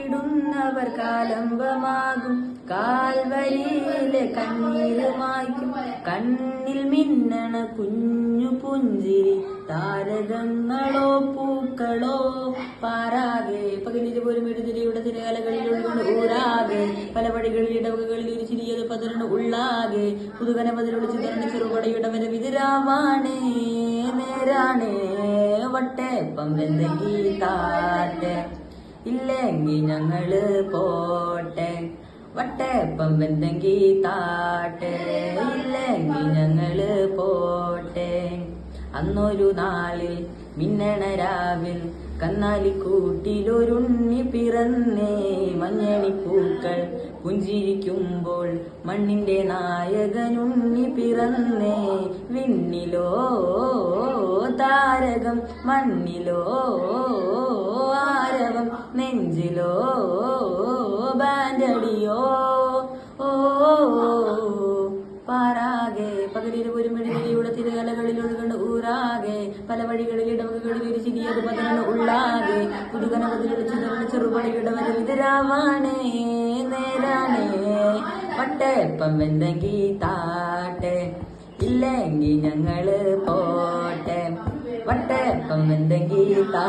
കാത്തിടുന്നവർ കാലംബമാകും കാൽവരിയിലെ കണ്ണീരുമായ്ക്കും കണ്ണിൽ മിന്നണ കുഞ്ഞു പുഞ്ചിരി താരകങ്ങളോ പൂക്കളോ പാരാകെ പകലിന് പോലും എടുതിരിയുടെ തിരകലകളിൽ ഒഴുകുന്ന ഊരാകെ പല വഴികളിൽ ഇടവകളിൽ ഒരു ചിരിയത് പതിരണ ഉള്ളാകെ പുതുകന പതിലുള്ള ചിതരണ ചെറുപടയുടെ വരെ വിതിരാവാണേ നേരാണേ വട്ടേപ്പം വെന്തെങ്കി താട്ടെ ഇല്ലെങ്കി ഞങ്ങള് പോട്ടെ വട്ടേപ്പം വെന്തെങ്കി താട്ടെ ഇല്ലെങ്കി ഞങ്ങള് പോട്ടെ അന്നൊരു നാളിൽ മിന്നണ രാവിൽ കന്നാലിക്കൂട്ടിലൊരുണ്ണി പിറന്നേ മഞ്ഞണിപ്പൂക്കൾ പുഞ്ചിരിക്കുമ്പോൾ മണ്ണിന്റെ നായകനുണ്ണി പിറന്നേ വിണ്ണിലോ താരകം മണ്ണിലോ ആരവം നെഞ്ചിലോ ബാൻഡടിയോ ഓ പാരാകെ പകലിൽ ഒരു മെഴുതിരിയുടെ തിരകലകളിൽ ഒഴുകണ ഊരാകെ പല വഴികളിൽ ഇടവകളിൽ ഒരു ചിരിയത് പതിരണ ഉള്ളാകെ പുതുകന പതിലുള്ള ചിതരണ ചെറുപടയുടെ വരെ വിതരാവാണേ നേരാണേ വട്ടേപ്പം വെന്തെങ്കി താട്ടെ ഇല്ലെങ്കി ഞങ്ങള് പോട്ടെ വട്ടേപ്പം വെന്തെങ്കി താ